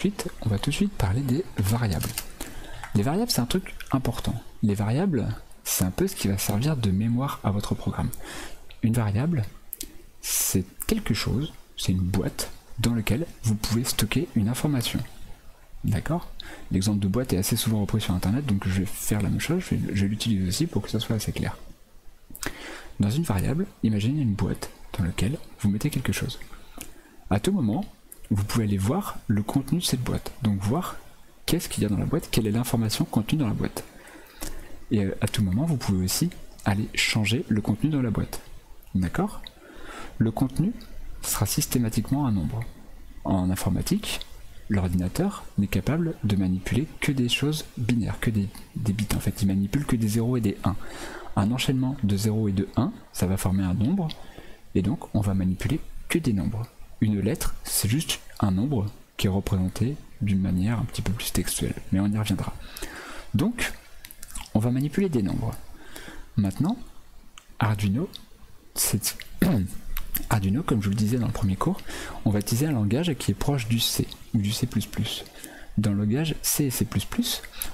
Ensuite, on va tout de suite parler des variables. Les variables, c'est un truc important. Les variables, c'est un peu ce qui va servir de mémoire à votre programme. Une variable, c'est quelque chose, c'est une boîte dans laquelle vous pouvez stocker une information. D'accord? L'exemple de boîte est assez souvent repris sur internet, donc je vais faire la même chose, je vais l'utiliser aussi pour que ça soit assez clair. Dans une variable, imaginez une boîte dans laquelle vous mettez quelque chose. À tout moment, vous pouvez aller voir le contenu de cette boîte, donc voir qu'est-ce qu'il y a dans la boîte, quelle est l'information contenue dans la boîte. Et à tout moment, vous pouvez aussi aller changer le contenu de la boîte. D'accord? Le contenu sera systématiquement un nombre. En informatique, l'ordinateur n'est capable de manipuler que des choses binaires, que des bits en fait. Il manipule que des 0 et des 1. Un enchaînement de 0 et de 1, ça va former un nombre, et donc on va manipuler que des nombres. Une lettre, c'est juste un nombre qui est représenté d'une manière un petit peu plus textuelle, mais on y reviendra. Donc, on va manipuler des nombres. Maintenant, Arduino, Arduino, comme je vous le disais dans le premier cours, on va utiliser un langage qui est proche du C ou du C++. Dans le langage C et C++,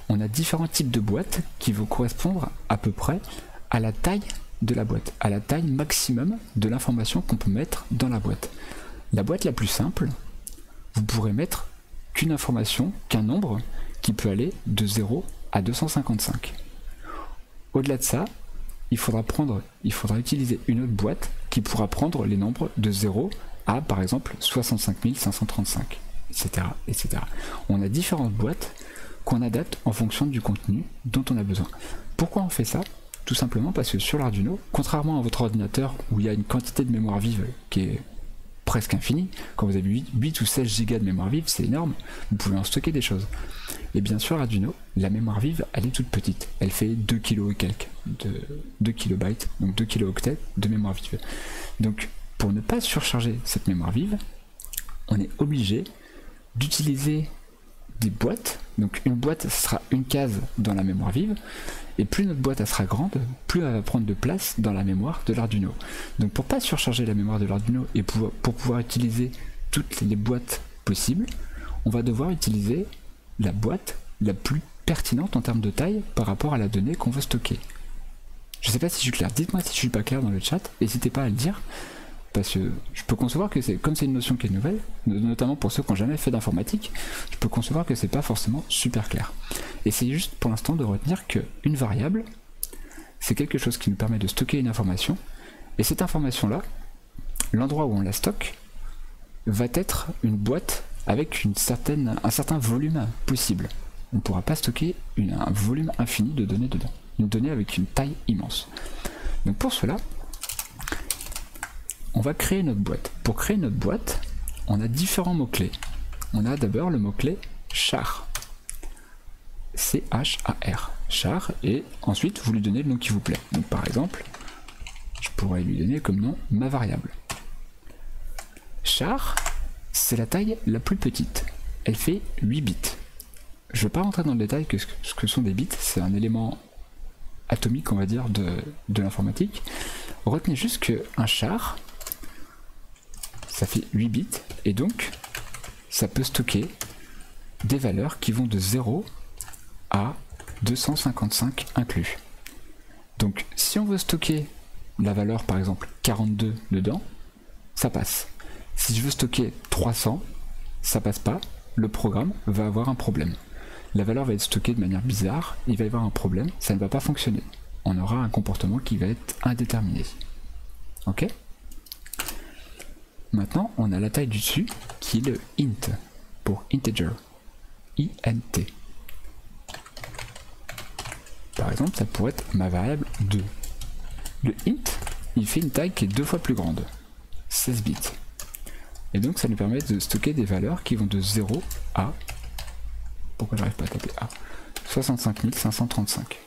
on a différents types de boîtes qui vont correspondre à peu près à la taille de la boîte, à la taille maximum de l'information qu'on peut mettre dans la boîte. La boîte la plus simple, vous pourrez mettre qu'une information, qu'un nombre qui peut aller de 0 à 255. Au-delà de ça, il faudra utiliser une autre boîte qui pourra prendre les nombres de 0 à par exemple 65 535, etc., etc. On a différentes boîtes qu'on adapte en fonction du contenu dont on a besoin. Pourquoi on fait ça? Tout simplement parce que sur l'Arduino, contrairement à votre ordinateur où il y a une quantité de mémoire vive qui est presque infinie, quand vous avez 8 ou 16 Go de mémoire vive, c'est énorme, vous pouvez en stocker des choses. Et bien sûr, Arduino, la mémoire vive, elle est toute petite. Elle fait 2 kg et quelques, 2 kilobytes, donc 2 kilooctets de mémoire vive. Donc, pour ne pas surcharger cette mémoire vive, on est obligé d'utiliser des boîtes. Donc, une boîte, ce sera une case dans la mémoire vive, et plus notre boîte elle sera grande, plus elle va prendre de place dans la mémoire de l'Arduino. Donc, pour ne pas surcharger la mémoire de l'Arduino et pour pouvoir utiliser toutes les boîtes possibles, on va devoir utiliser la boîte la plus pertinente en termes de taille par rapport à la donnée qu'on veut stocker. Je ne sais pas si je suis clair, dites-moi si je suis pas clair dans le chat, n'hésitez pas à le dire, parce que je peux concevoir que comme c'est une notion qui est nouvelle, notamment pour ceux qui n'ont jamais fait d'informatique, je peux concevoir que c'est pas forcément super clair. Essayez juste pour l'instant de retenir qu'une variable, c'est quelque chose qui nous permet de stocker une information, et cette information-là, l'endroit où on la stocke, va être une boîte avec un certain volume possible. On ne pourra pas stocker un volume infini de données dedans. Une donnée avec une taille immense. Donc pour cela, on va créer notre boîte. Pour créer notre boîte, on a différents mots-clés. On a d'abord le mot-clé char. C-H-A-R. Char, et ensuite vous lui donnez le nom qui vous plaît. Donc par exemple, je pourrais lui donner comme nom ma variable. Char, c'est la taille la plus petite. Elle fait 8 bits. Je ne vais pas rentrer dans le détail que ce que sont des bits, c'est un élément atomique, on va dire, de l'informatique. Retenez juste qu'un char, ça fait 8 bits, et donc ça peut stocker des valeurs qui vont de 0 à 255 inclus. Donc si on veut stocker la valeur par exemple 42 dedans, ça passe. Si je veux stocker 300, ça passe pas, le programme va avoir un problème. La valeur va être stockée de manière bizarre, il va y avoir un problème, ça ne va pas fonctionner. On aura un comportement qui va être indéterminé. Ok? Maintenant, on a la taille du dessus qui est le int, pour integer. INT. Par exemple, ça pourrait être ma variable 2. Le int, il fait une taille qui est 2 fois plus grande, 16 bits. Et donc ça nous permet de stocker des valeurs qui vont de 0 à... Pourquoi j'arrive pas à taper A? 65 535.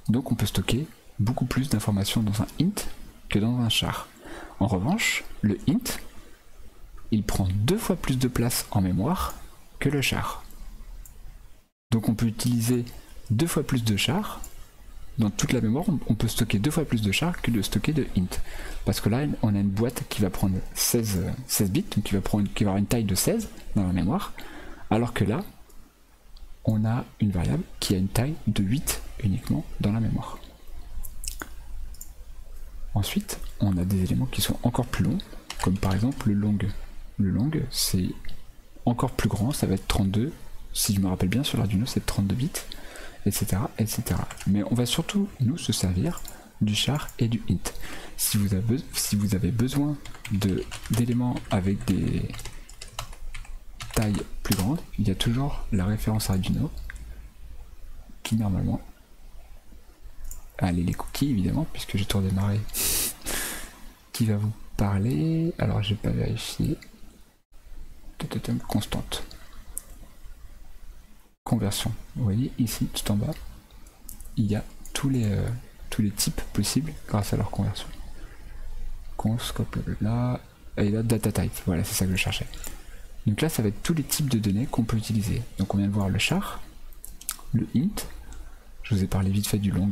Donc on peut stocker beaucoup plus d'informations dans un int que dans un char. En revanche, le int, il prend 2 fois plus de place en mémoire que le char. Donc on peut utiliser 2 fois plus de chars dans toute la mémoire, on peut stocker 2 fois plus de char que de stocker de int. Parce que là, on a une boîte qui va prendre 16 bits, donc qui va avoir une taille de 16 dans la mémoire, alors que là, on a une variable qui a une taille de 8 uniquement dans la mémoire. Ensuite, on a des éléments qui sont encore plus longs, comme par exemple le long. Le long, c'est encore plus grand, ça va être 32, si je me rappelle bien sur l'Arduino, c'est 32 bits, etc., etc. Mais on va surtout, nous, se servir du char et du int. Si vous avez besoin d'éléments avec des tailles plus grandes, il y a toujours la référence Arduino qui normalement... Allez, les cookies évidemment, puisque j'ai tout redémarré, qui va vous parler. Alors, je vais pas vérifier. Constante. Conversion. Vous voyez ici, tout en bas, il y a tous les types possibles grâce à leur conversion. Conscope là, et là, data type. Voilà, c'est ça que je cherchais. Donc là, ça va être tous les types de données qu'on peut utiliser. Donc on vient de voir le char, le int. Je vous ai parlé vite fait du long.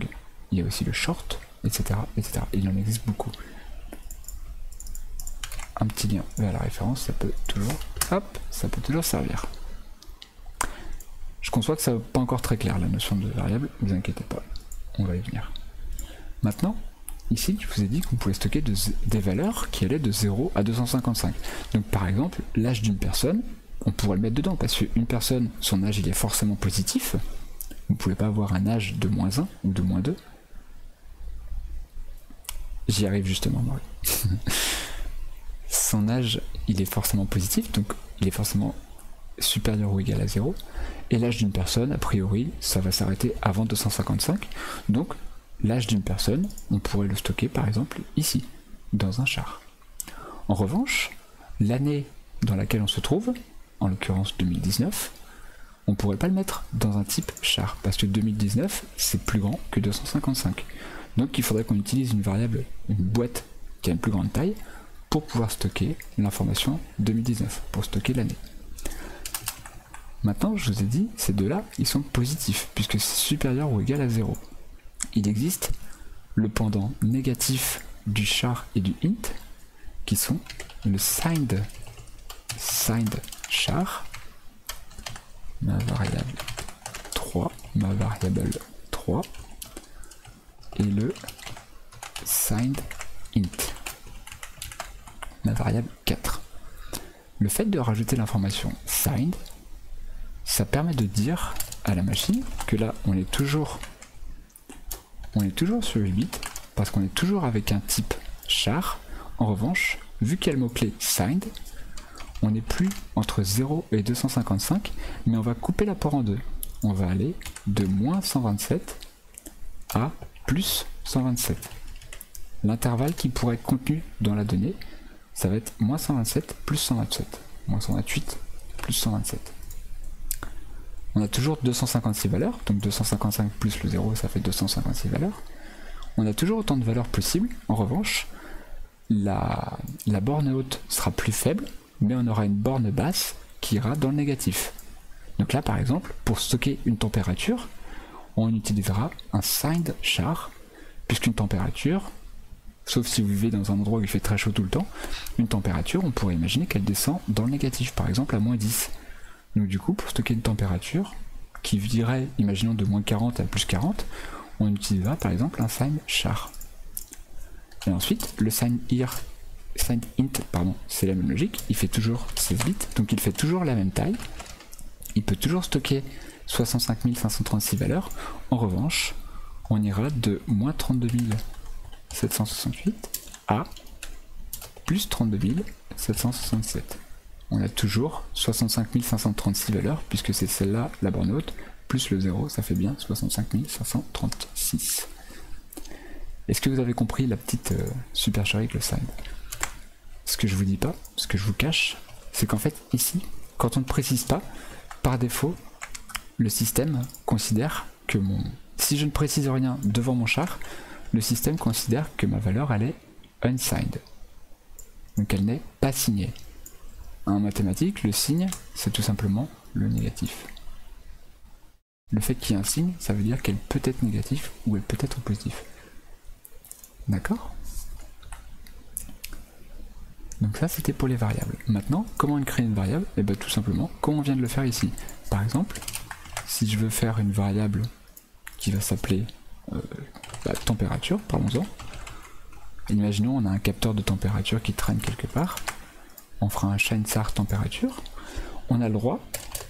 Il y a aussi le short, etc., etc. Et il en existe beaucoup. Un petit lien vers la référence, ça peut toujours servir. Je conçois que ça n'est pas encore très clair la notion de variable, ne vous inquiétez pas, on va y venir. Maintenant, ici, je vous ai dit qu'on pouvait stocker des valeurs qui allaient de 0 à 255. Donc par exemple, l'âge d'une personne, on pourrait le mettre dedans, parce qu'une personne, son âge il est forcément positif. Vous ne pouvez pas avoir un âge de -1 ou de -2. J'y arrive justement, Marie. Son âge, il est forcément positif, donc il est forcément supérieur ou égal à 0. Et l'âge d'une personne, a priori, ça va s'arrêter avant 255. Donc, l'âge d'une personne, on pourrait le stocker par exemple ici, dans un char. En revanche, l'année dans laquelle on se trouve, en l'occurrence 2019, on ne pourrait pas le mettre dans un type char, parce que 2019, c'est plus grand que 255. Donc il faudrait qu'on utilise une variable, une boîte qui a une plus grande taille, pour pouvoir stocker l'information 2019, pour stocker l'année. Maintenant, je vous ai dit, ces deux-là, ils sont positifs, puisque c'est supérieur ou égal à 0. Il existe le pendant négatif du char et du int, qui sont le signed char, ma variable 3, et le signed int, ma variable 4. Le fait de rajouter l'information signed, ça permet de dire à la machine que là on est toujours sur 8 bits, parce qu'on est toujours avec un type char. En revanche, vu qu'il y a le mot-clé signed, on n'est plus entre 0 et 255, mais on va couper la part en deux. On va aller de -127 à plus 127. L'intervalle qui pourrait être contenu dans la donnée, ça va être -127 plus 127. -128 plus 127. On a toujours 256 valeurs, donc 255 plus le 0, ça fait 256 valeurs. On a toujours autant de valeurs possibles. En revanche, la borne haute sera plus faible, mais on aura une borne basse qui ira dans le négatif. Donc là, par exemple, pour stocker une température, on utilisera un signed char, puisqu'une température, sauf si vous vivez dans un endroit où il fait très chaud tout le temps, une température, on pourrait imaginer qu'elle descend dans le négatif, par exemple à -10. Donc du coup, pour stocker une température qui virait, imaginons, de -40 à +40, on utilisera par exemple un signed char. Et ensuite, le signed int, c'est la même logique, il fait toujours 16 bits, donc il fait toujours la même taille, il peut toujours stocker 65 536 valeurs. En revanche, on ira de -32 768 à plus 32 767. On a toujours 65 536 valeurs, puisque c'est celle-là, la borne haute, plus le 0, ça fait bien 65 536. Est-ce que vous avez compris la petite supercherie avec le signed? Ce que je vous dis pas, ce que je vous cache, c'est qu'en fait, ici, quand on ne précise pas, par défaut, le système considère que si je ne précise rien devant mon char, le système considère que ma valeur, elle est unsigned. Donc elle n'est pas signée. En mathématiques, le signe, c'est tout simplement le négatif. Le fait qu'il y ait un signe, ça veut dire qu'elle peut être négative ou elle peut être positive. D'accord? Donc ça c'était pour les variables. Maintenant, comment on crée une variable? Et bien tout simplement, comme on vient de le faire ici. Par exemple, si je veux faire une variable qui va s'appeler température, parlons-en. Imaginons on a un capteur de température qui traîne quelque part. On fera un ShineSAR température. On a le droit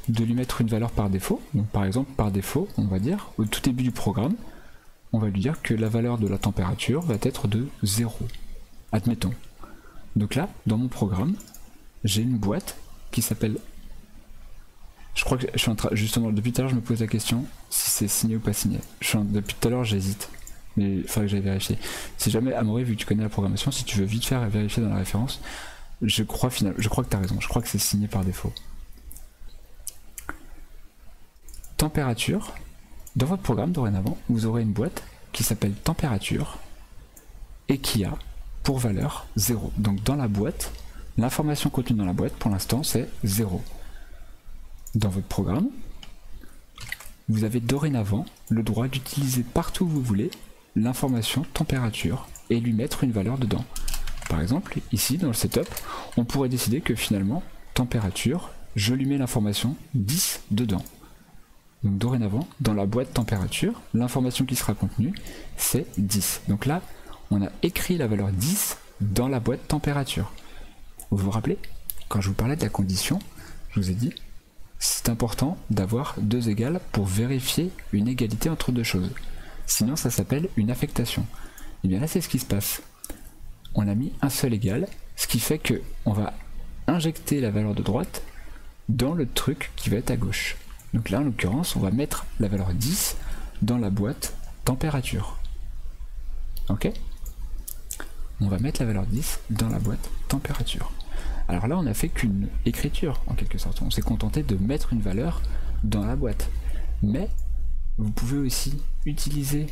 de lui mettre une valeur par défaut. Donc par exemple, par défaut, on va dire, au tout début du programme, on va lui dire que la valeur de la température va être de 0. Admettons. Donc là, dans mon programme, j'ai une boîte qui s'appelle... Je crois que je suis en train... Justement, depuis tout à l'heure, je me pose la question si c'est signé ou pas signé. Depuis tout à l'heure, j'hésite. Mais il faudrait que j'aille vérifier. Si jamais, Amaury, vu que tu connais la programmation, si tu veux vite faire et vérifier dans la référence, je crois que tu as raison. Je crois que c'est signé par défaut. Température. Dans votre programme, dorénavant, vous aurez une boîte qui s'appelle température et qui a pour valeur 0. Donc dans la boîte, l'information contenue dans la boîte, pour l'instant, c'est 0. Dans votre programme, vous avez dorénavant le droit d'utiliser partout où vous voulez l'information température et lui mettre une valeur dedans. Par exemple, ici, dans le setup, on pourrait décider que finalement, température, je lui mets l'information 10 dedans. Donc dorénavant, dans la boîte température, l'information qui sera contenue, c'est 10. Donc là, on a écrit la valeur 10 dans la boîte température. Vous vous rappelez, quand je vous parlais de la condition, je vous ai dit, c'est important d'avoir 2 égales pour vérifier une égalité entre deux choses. Sinon, ça s'appelle une affectation. Et bien là, c'est ce qui se passe. On a mis un seul égal, ce qui fait que on va injecter la valeur de droite dans le truc qui va être à gauche. Donc là, en l'occurrence, on va mettre la valeur 10 dans la boîte température. Ok? On va mettre la valeur 10 dans la boîte température. Alors là, on n'a fait qu'une écriture, en quelque sorte. On s'est contenté de mettre une valeur dans la boîte. Mais vous pouvez aussi utiliser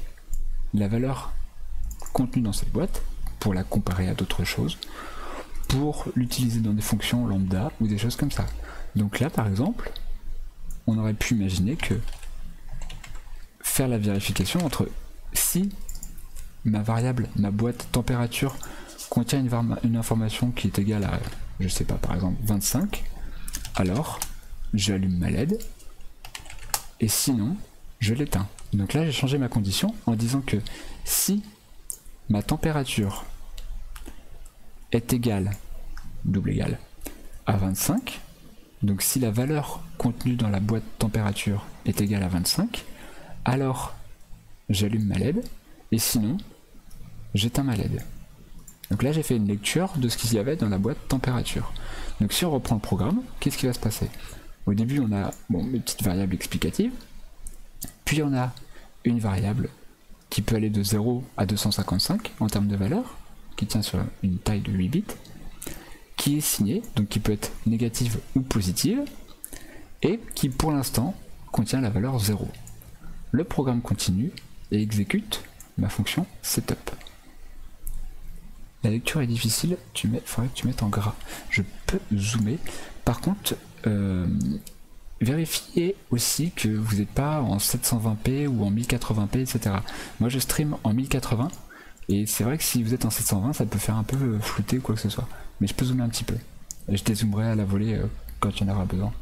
la valeur contenue dans cette boîte pour la comparer à d'autres choses, pour l'utiliser dans des fonctions lambda ou des choses comme ça. Donc là, par exemple, on aurait pu imaginer que faire la vérification entre si ma variable, ma boîte température contient une information qui est égale à, je sais pas, par exemple 25, alors j'allume ma LED et sinon je l'éteins. Donc là j'ai changé ma condition en disant que si ma température est égale, double égale, à 25, donc si la valeur contenue dans la boîte température est égale à 25, alors j'allume ma LED et sinon j'éteins ma LED. Donc là j'ai fait une lecture de ce qu'il y avait dans la boîte température. Donc si on reprend le programme, qu'est-ce qui va se passer? Au début on a mes petites variables explicatives, puis on a une variable qui peut aller de 0 à 255 en termes de valeur, qui tient sur une taille de 8 bits, qui est signée, donc qui peut être négative ou positive, et qui pour l'instant contient la valeur 0. Le programme continue et exécute ma fonction setup. La lecture est difficile, faudrait que tu mettes en gras. Je peux zoomer. Par contre, vérifiez aussi que vous n'êtes pas en 720p ou en 1080p, etc. Moi je stream en 1080, et c'est vrai que si vous êtes en 720, ça peut faire un peu flouter ou quoi que ce soit. Mais je peux zoomer un petit peu. Et je dézoomerai à la volée quand il y en aura besoin.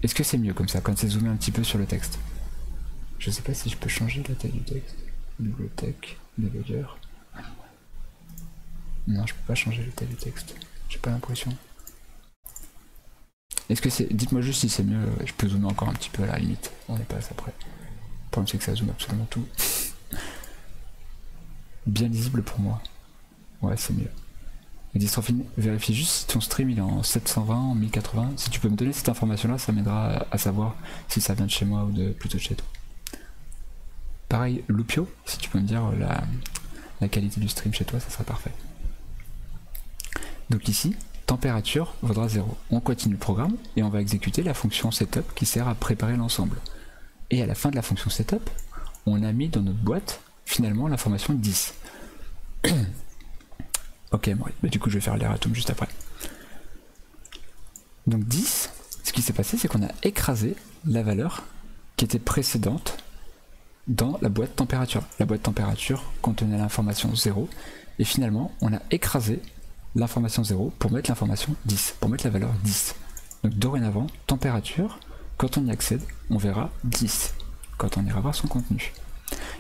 Est-ce que c'est mieux comme ça, quand c'est zoomé un petit peu sur le texte? Je sais pas si je peux changer la taille du texte. Bibliothèque, debugger. Non, je peux pas changer la taille du texte. J'ai pas l'impression. Est-ce que c'est... Dites-moi juste si c'est mieux, je peux zoomer encore un petit peu à la limite. On est passe après. Le problème c'est que ça zoome absolument tout. Bien lisible pour moi. Ouais, c'est mieux. Et Dystrophine, vérifie juste si ton stream il est en 720, en 1080. Si tu peux me donner cette information là, ça m'aidera à savoir si ça vient de chez moi ou plutôt de chez toi. Pareil, Loupio, si tu peux me dire la qualité du stream chez toi, ça serait parfait. Donc ici, température vaudra 0. On continue le programme et on va exécuter la fonction setup qui sert à préparer l'ensemble. Et à la fin de la fonction setup, on a mis dans notre boîte finalement l'information 10. Ok, bon, bah, du coup je vais faire l'erratum juste après. Donc 10, ce qui qui s'est passé, c'est qu'on a écrasé la valeur qui était précédente dans la boîte température. La boîte température contenait l'information 0, et finalement, on a écrasé l'information 0 pour mettre l'information 10, pour mettre la valeur 10. Donc dorénavant, température, quand on y accède, on verra 10, quand on ira voir son contenu.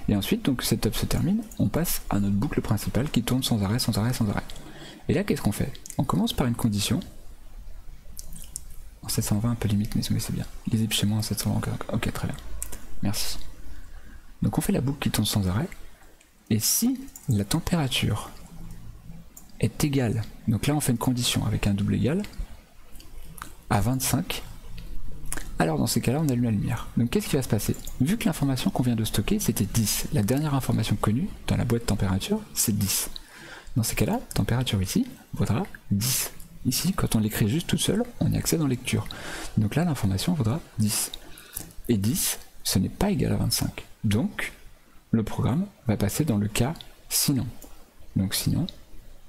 Et ensuite, donc setup se termine, on passe à notre boucle principale qui tourne sans arrêt, sans arrêt, sans arrêt. Et là, qu'est-ce qu'on fait? On commence par une condition. En 720, un peu limite, mais c'est bien. Lisible chez moi en 720, ok, très bien. Merci. Donc on fait la boucle qui tourne sans arrêt. Et si la température est égale, donc là on fait une condition avec un double égal, à 25, alors dans ces cas-là on allume la lumière. Donc qu'est-ce qui va se passer? Vu que l'information qu'on vient de stocker c'était 10, la dernière information connue dans la boîte température c'est 10. Dans ces cas-là, température ici vaudra 10. Ici, quand on l'écrit juste tout seul, on y accède en lecture. Donc là l'information vaudra 10. Et 10, ce n'est pas égal à 25. Donc le programme va passer dans le cas sinon. Donc sinon,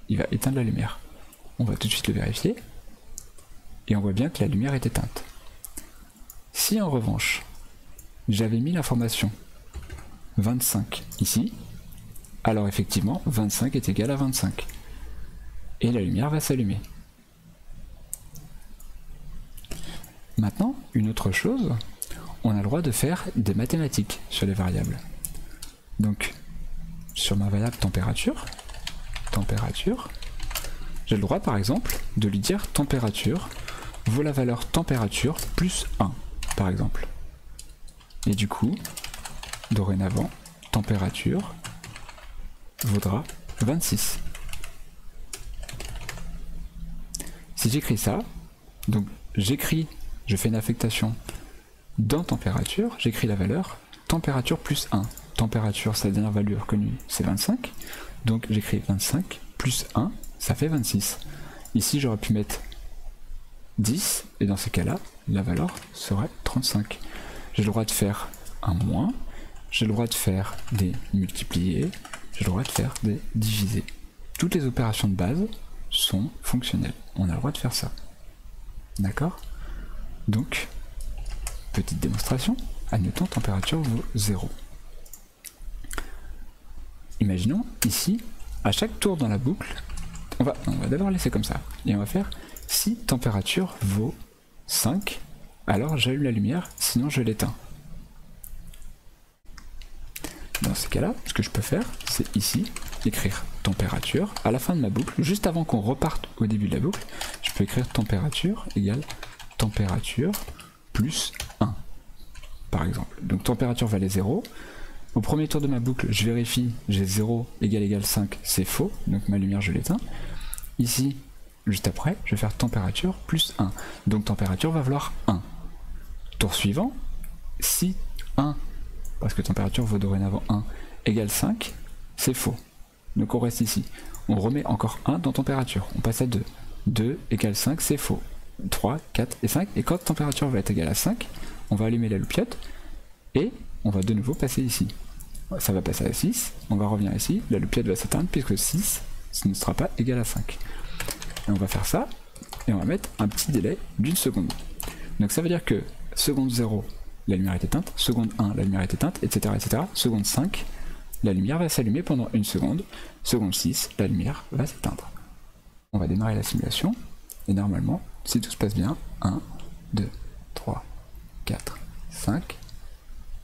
il va éteindre la lumière. On va tout de suite le vérifier. Et on voit bien que la lumière est éteinte. Si en revanche, j'avais mis l'information 25 ici, alors effectivement, 25 est égal à 25. Et la lumière va s'allumer. Maintenant, une autre chose, on a le droit de faire des mathématiques sur les variables. Donc, sur ma variable température, j'ai le droit par exemple de lui dire température vaut la valeur température plus 1 par exemple. Et du coup, dorénavant, température vaudra 26. Si j'écris ça, donc je fais une affectation dans température, j'écris la valeur température plus 1. Température, sa dernière valeur connue, c'est 25. Donc j'écris 25 plus 1, ça fait 26. Ici, j'aurais pu mettre 10, et dans ce cas-là, la valeur serait 35. J'ai le droit de faire un moins, j'ai le droit de faire des multipliés, j'ai le droit de faire des divisés. Toutes les opérations de base sont fonctionnelles. On a le droit de faire ça. D'accord? Donc, petite démonstration, admettons température vaut 0. Imaginons ici, à chaque tour dans la boucle, on va d'abord laisser comme ça, et on va faire si température vaut 5, alors j'allume la lumière, sinon je l'éteins. Dans ce cas-là, ce que je peux faire, c'est ici, écrire température, à la fin de ma boucle, juste avant qu'on reparte au début de la boucle, je peux écrire température égale température plus 1, par exemple. Donc température valait 0, au premier tour de ma boucle, je vérifie, j'ai 0 égale 5, c'est faux, donc ma lumière je l'éteins. Ici, juste après, je vais faire température plus 1, donc température va valoir 1. Tour suivant, si 1, parce que température vaut dorénavant 1, égale 5, c'est faux. Donc on reste ici. On remet encore 1 dans température, on passe à 2. 2 égale 5, c'est faux. 3, 4 et 5, et quand température va être égale à 5, on va allumer la loupiote, et on va de nouveau passer ici. Ça va passer à 6, on va revenir ici, la loupiote va s'éteindre puisque 6, ce ne sera pas égal à 5. Et on va faire ça, et on va mettre un petit délai d'1 seconde. Donc ça veut dire que seconde 0, la lumière est éteinte, seconde 1, la lumière est éteinte, etc. etc. Seconde 5, la lumière va s'allumer pendant 1 seconde, seconde 6, la lumière va s'éteindre. On va démarrer la simulation, et normalement, si tout se passe bien, 1, 2, 3, 4, 5,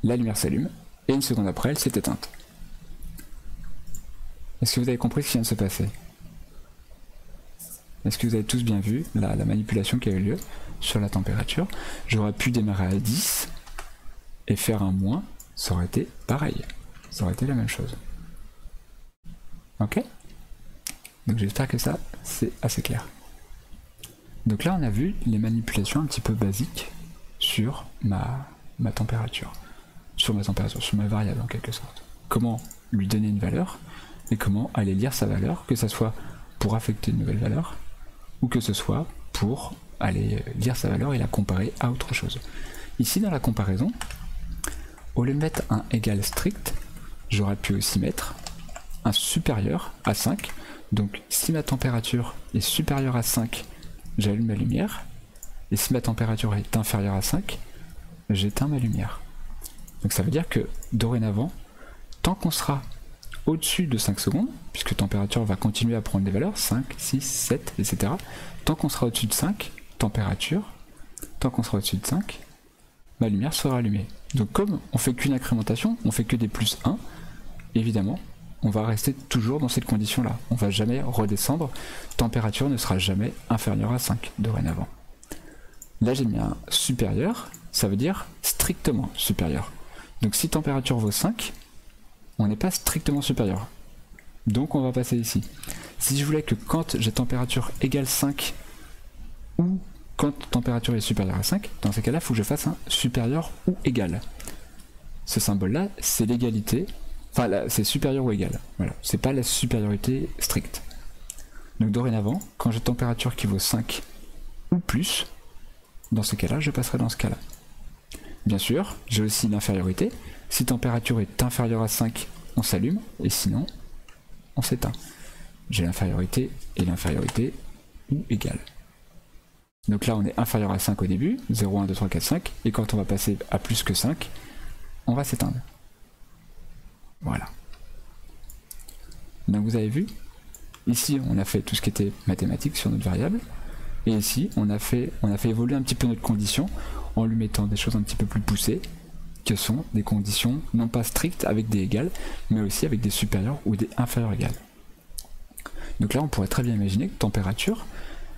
la lumière s'allume, et 1 seconde après, elle s'est éteinte. Est-ce que vous avez compris ce qui vient de se passer? Est-ce que vous avez tous bien vu la manipulation qui a eu lieu sur la température? J'aurais pu démarrer à 10, et faire un moins, ça aurait été pareil. Ça aurait été la même chose. Ok? Donc j'espère que ça, c'est assez clair. Donc là, on a vu les manipulations un petit peu basiques sur ma température. Sur ma variable en quelque sorte. Comment lui donner une valeur, et comment aller lire sa valeur, que ce soit pour affecter une nouvelle valeur, ou que ce soit pour aller lire sa valeur et la comparer à autre chose. Ici, dans la comparaison, au lieu de mettre un égal strict, j'aurais pu aussi mettre un supérieur à 5. Donc si ma température est supérieure à 5, j'allume ma lumière. et si ma température est inférieure à 5, j'éteins ma lumière. Donc ça veut dire que dorénavant, tant qu'on sera au-dessus de 5 secondes, puisque température va continuer à prendre des valeurs, 5, 6, 7, etc. Tant qu'on sera au-dessus de 5, température, tant qu'on sera au-dessus de 5, ma lumière sera allumée. Donc comme on fait qu'une incrémentation, on fait que des plus 1, évidemment, on va rester toujours dans cette condition-là. On ne va jamais redescendre, température ne sera jamais inférieure à 5 dorénavant. Là j'ai mis un supérieur, ça veut dire strictement supérieur. Donc si température vaut 5, on n'est pas strictement supérieur. Donc on va passer ici. Si je voulais que quand j'ai température égale 5 ou quand température est supérieure à 5, dans ces cas-là, il faut que je fasse un supérieur ou égal. Ce symbole-là, c'est l'égalité, enfin c'est supérieur ou égal. Voilà, c'est pas la supériorité stricte. Donc dorénavant, quand j'ai température qui vaut 5 ou plus, dans ce cas-là, je passerai dans ce cas-là. Bien sûr, j'ai aussi l'infériorité. Si température est inférieure à 5, on s'allume, et sinon, on s'éteint. J'ai l'infériorité et l'infériorité ou égale. Donc là, on est inférieur à 5 au début, 0, 1, 2, 3, 4, 5, et quand on va passer à plus que 5, on va s'éteindre. Voilà. Donc vous avez vu, ici, on a fait tout ce qui était mathématique sur notre variable, et ici, on a fait évoluer un petit peu notre condition en lui mettant des choses un petit peu plus poussées, que sont des conditions non pas strictes avec des égales, mais aussi avec des supérieurs ou des inférieurs égales. Donc là, on pourrait très bien imaginer que température,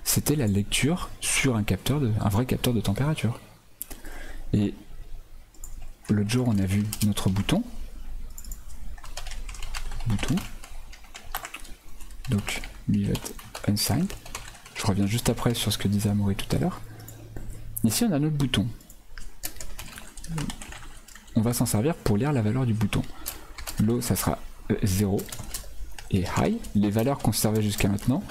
c'était la lecture sur un vrai capteur de température. Et l'autre jour, on a vu notre bouton. Donc, lui va être unsigned. Je reviens juste après sur ce que disait Amaury tout à l'heure. Ici, on a notre bouton. On va s'en servir pour lire la valeur du bouton. Low, ça sera 0. Et high, les valeurs conservées jusqu'à maintenant,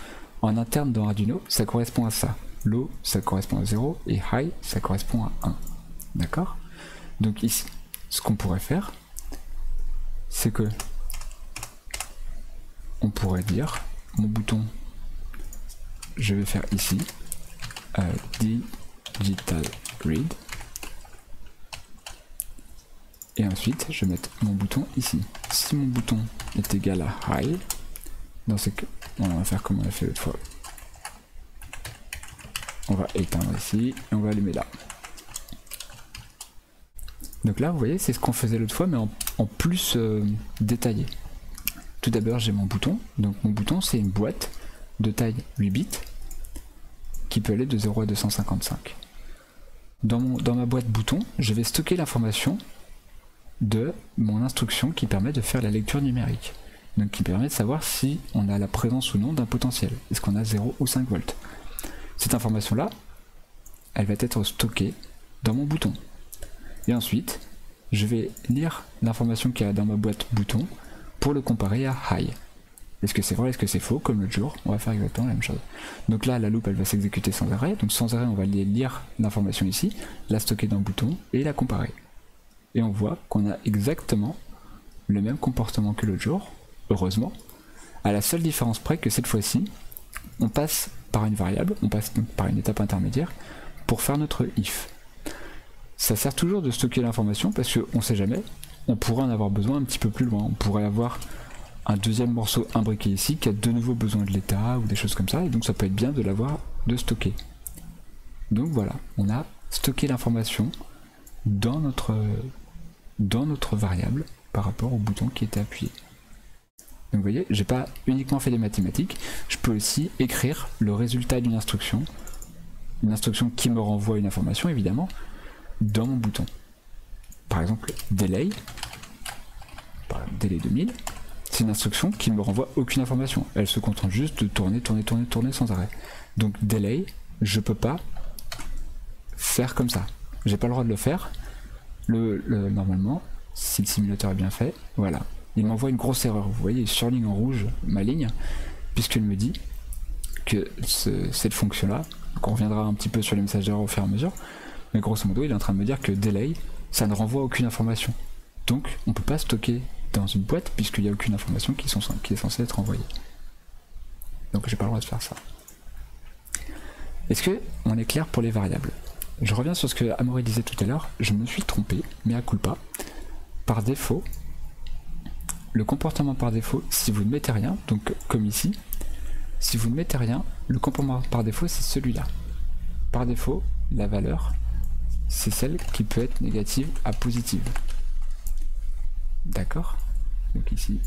en interne dans Arduino, ça correspond à ça. Low, ça correspond à 0. Et high, ça correspond à 1. D'accord? Donc ici, ce qu'on pourrait faire, c'est que on pourrait dire, mon bouton, je vais faire ici, digital read. Et ensuite, je vais mettre mon bouton ici. Si mon bouton est égal à high, dans ce cas, on va faire comme on a fait l'autre fois. On va éteindre ici et on va allumer là. Donc là, vous voyez, c'est ce qu'on faisait l'autre fois, mais en plus détaillé. Tout d'abord, j'ai mon bouton. Donc mon bouton, c'est une boîte de taille 8 bits qui peut aller de 0 à 255. Dans ma boîte bouton, je vais stocker l'information de mon instruction qui permet de faire la lecture numérique. Donc qui permet de savoir si on a la présence ou non d'un potentiel. Est-ce qu'on a 0 ou 5 volts. Cette information-là, elle va être stockée dans mon bouton. Et ensuite, je vais lire l'information qu'il y a dans ma boîte bouton pour le comparer à high. Est-ce que c'est vrai, est-ce que c'est faux? Comme l'autre jour, on va faire exactement la même chose. Donc là, la loupe, elle va s'exécuter sans arrêt. Donc sans arrêt, on va lire l'information ici, la stocker dans le bouton et la comparer. Et on voit qu'on a exactement le même comportement que l'autre jour, heureusement, à la seule différence près que cette fois-ci, on passe par une variable, on passe donc par une étape intermédiaire pour faire notre if. Ça sert toujours de stocker l'information parce qu'on ne sait jamais, on pourrait en avoir besoin un petit peu plus loin. On pourrait avoir un deuxième morceau imbriqué ici qui a de nouveau besoin de l'état ou des choses comme ça, et donc ça peut être bien de l'avoir de stocker. Donc voilà, on a stocké l'information dans notre variable par rapport au bouton qui était appuyé. Donc vous voyez, j'ai pas uniquement fait des mathématiques, je peux aussi écrire le résultat d'une instruction, une instruction qui me renvoie une information évidemment, dans mon bouton. Par exemple, delay, délai 2000, c'est une instruction qui ne me renvoie aucune information. Elle se contente juste de tourner, tourner, tourner, tourner sans arrêt. Donc delay, je peux pas faire comme ça. J'ai pas le droit de le faire. Normalement, si le simulateur est bien fait, voilà. Il m'envoie une grosse erreur. Vous voyez, il surligne en rouge ma ligne, puisqu'il me dit que cette fonction-là, on reviendra un petit peu sur les messages d'erreur au fur et à mesure, mais grosso modo, il est en train de me dire que delay, ça ne renvoie aucune information. Donc, on ne peut pas stocker dans une boîte, puisqu'il n'y a aucune information qui est censée être envoyée. Donc, j'ai pas le droit de faire ça. Est-ce que on est clair pour les variables? Je reviens sur ce que Amaury disait tout à l'heure, je me suis trompé, mais à culpa. Par défaut, le comportement par défaut, si vous ne mettez rien, donc comme ici, si vous ne mettez rien, le comportement par défaut c'est celui-là. Par défaut, la valeur, c'est celle qui peut être négative à positive. D'accord? Donc ici,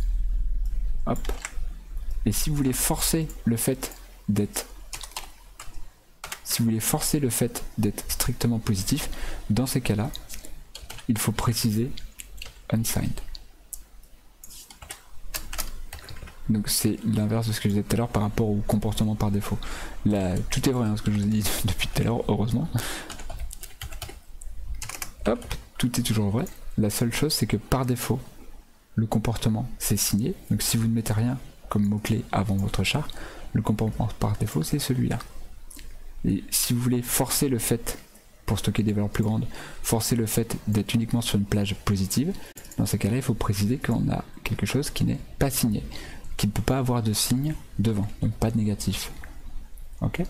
hop. Et si vous voulez forcer le fait d'être strictement positif, dans ces cas-là, il faut préciser unsigned. Donc c'est l'inverse de ce que je disais tout à l'heure par rapport au comportement par défaut. Là, tout est vrai, hein, ce que je vous ai dit depuis tout à l'heure, heureusement. Hop, tout est toujours vrai. La seule chose, c'est que par défaut, le comportement, c'est signé. Donc si vous ne mettez rien comme mot-clé avant votre char, le comportement par défaut, c'est celui-là. Et si vous voulez forcer le fait, pour stocker des valeurs plus grandes, forcer le fait d'être uniquement sur une plage positive, dans ces cas-là, il faut préciser qu'on a quelque chose qui n'est pas signé, qui ne peut pas avoir de signe devant, donc pas de négatif. Ok?